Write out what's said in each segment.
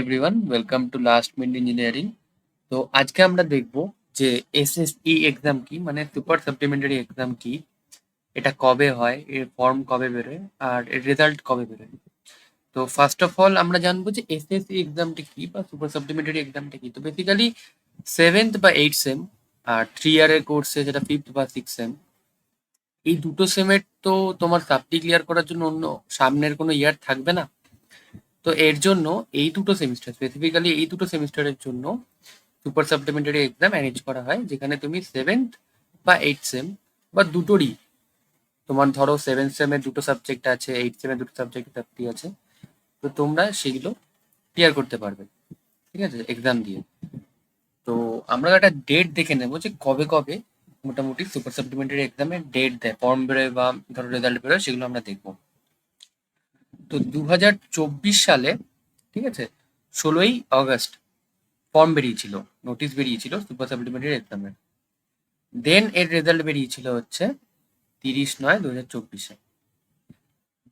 Everyone, welcome to last minute engineering. তো আজকে আমরা দেখব যে এসএসই এক্সাম কি, মানে সুপার সাপ্লিমেন্টারি এক্সাম কি, এটা কবে হয়, এর ফর্ম কবে বেরোয়, আর এর রেজাল্ট কবে বেরোয়। তো ফার্স্ট অফ অল আমরা জানবো যে এসএসসি এক্সামটা কি বা সুপার সাপ্লিমেন্টারি এক্সামটা কি। তো বেসিক্যালি সেভেন্থ বা এইট সেম আর 3 ইয়ারের কোর্সে যেটা ফিফথ বা সিক্স সেম, এই দুটো সেমের তো তোমার সাপ্লি ক্লিয়ার করার জন্য অন্য সামনের কোনো ইয়ার থাকবে না। তো এর জন্য এই দুটো সেমিস্টার, স্পেসিফিক্যালি এই দুটো সেমিস্টারের জন্য সুপার সাপ্লিমেন্টারি এক্সাম অ্যারেঞ্জ করা হয়, যেখানে তুমি সেভেন্থ বা এইট সেম বা দুটোরই, তোমার ধরো সেভেন সেমের দুটো সাবজেক্ট আছে, এইট সেমের দুটো সাবজেক্ট সাপ্লি আছে, তো তোমরা সেগুলো ক্লিয়ার করতে পারবে, ঠিক আছে, এক্সাম দিয়ে। তো আমরা একটা ডেট দেখে নেবো যে কবে কবে মোটামুটি সুপার সাপ্লিমেন্টারি এক্সামের ডেট দেয়, ফর্ম বেরোয় বা ধরো রেজাল্ট বেরোয়, সেগুলো আমরা দেখবো। তো 2024 সালে, ঠিক আছে, 16ই আগস্ট ফর্ম বেরিয়েছিল, নোটিশ বেরিয়েছিল সুপার সাপ্লিমেন্টারি এক্সামের। দেন এর রেজাল্ট বেরিয়েছিল হচ্ছে 30/9/2024।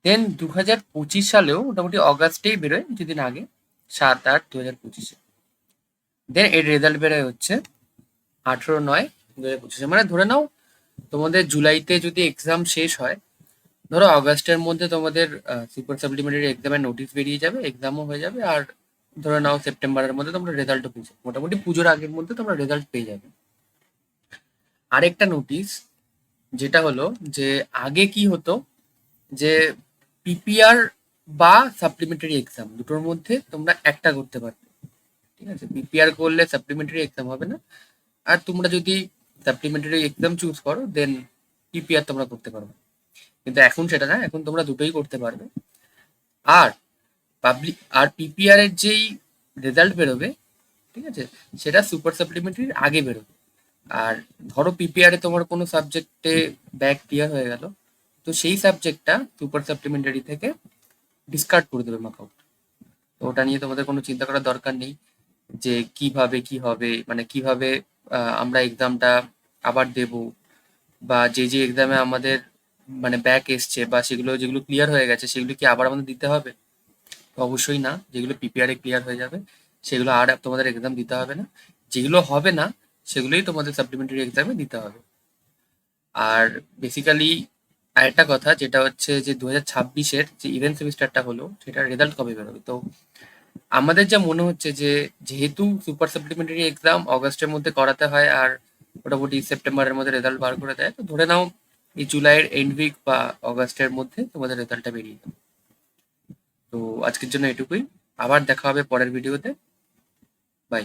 দেন 2025 সালেও মোটামুটি অগাস্টেই বেরোয়, কিছুদিন আগে, 7/8/2025। দেন এর রেজাল্ট বেরোয় হচ্ছে 18/9/2025। মানে ধরে নাও তোমাদের জুলাইতে যদি এক্সাম শেষ হয়, ধরো আগস্টের মধ্যে তোমাদের সুপার সাপ্লিমেন্টারি এক্সামের নোটিশ বেরিয়ে যাবে, এক্সামও হয়ে যাবে, আর ধরে নাও সেপ্টেম্বরের মধ্যে তোমরা রেজাল্টও পেয়ে যাবে, মোটামুটি পুজোর আগের মধ্যে তোমরা রেজাল্ট পেয়ে যাবে। আরেকটা নোটিশ যেটা হলো যে আগে কি হতো, যে পিপিআর বা সাপ্লিমেন্টারি এক্সাম দুটোর মধ্যে তোমরা একটা করতে পারবে, ঠিক আছে। পিপিআর করলে সাপ্লিমেন্টারি এক্সাম হবে না, আর তোমরা যদি সাপ্লিমেন্টারি এক্সাম চুজ করো দেন পিপিআর তোমরা করতে পারবে। কিন্তু এখন সেটা না, এখন তোমরা দুটোই করতে পারবে। আর আর পিপিআর এর যেই রেজাল্ট বেরোবে, ঠিক আছে, সেটা সুপার সাপ্লিমেন্টারির আগে বেরোবে। আর ধরো পিপিআর এ তোমার কোনো সাবজেক্টে ব্যাক ক্লিয়ার হয়ে গেল, তো সেই সাবজেক্টটা সুপার সাপ্লিমেন্টারি থেকে ডিসকার্ড করে দেবে মার্কআউট। তো ওটা নিয়ে তোমাদের কোনো চিন্তা করার দরকার নেই যে কিভাবে কি হবে, মানে কিভাবে আমরা এক্সামটা আবার দেব, বা যে যে এক্সামে আমাদের মানে ব্যাক এসছে বা সেগুলো যেগুলো ক্লিয়ার হয়ে গেছে সেগুলো কি আবার আমাদের দিতে হবে। তো অবশ্যই না, যেগুলো পিপিআর এ ক্লিয়ার হয়ে যাবে সেগুলো আর তোমাদের এক্সাম দিতে হবে না, যেগুলো হবে না সেগুলোই তোমাদের সাপ্লিমেন্টারি এক্সামে দিতে হবে। আর বেসিক্যালি আরেকটা কথা যেটা হচ্ছে যে 2026-এর যে ইভেন্ট সেমিস্টারটা হলো সেটার রেজাল্ট কবে বেরোবে। তো আমাদের যা মনে হচ্ছে যে যেহেতু সুপার সাপ্লিমেন্টারি এক্সাম অগস্টের মধ্যে করাতে হয় আর মোটামুটি সেপ্টেম্বরের মধ্যে রেজাল্ট বার করে দেয়, তো ধরে নাও এই জুলাইয়ের এন্ড উইক বা অগস্টের মধ্যে তোমাদের রেজাল্টটা বেরিয়ে যাবে। তো আজকের জন্য এটুকুই, আবার দেখা হবে পরের ভিডিওতে। বাই।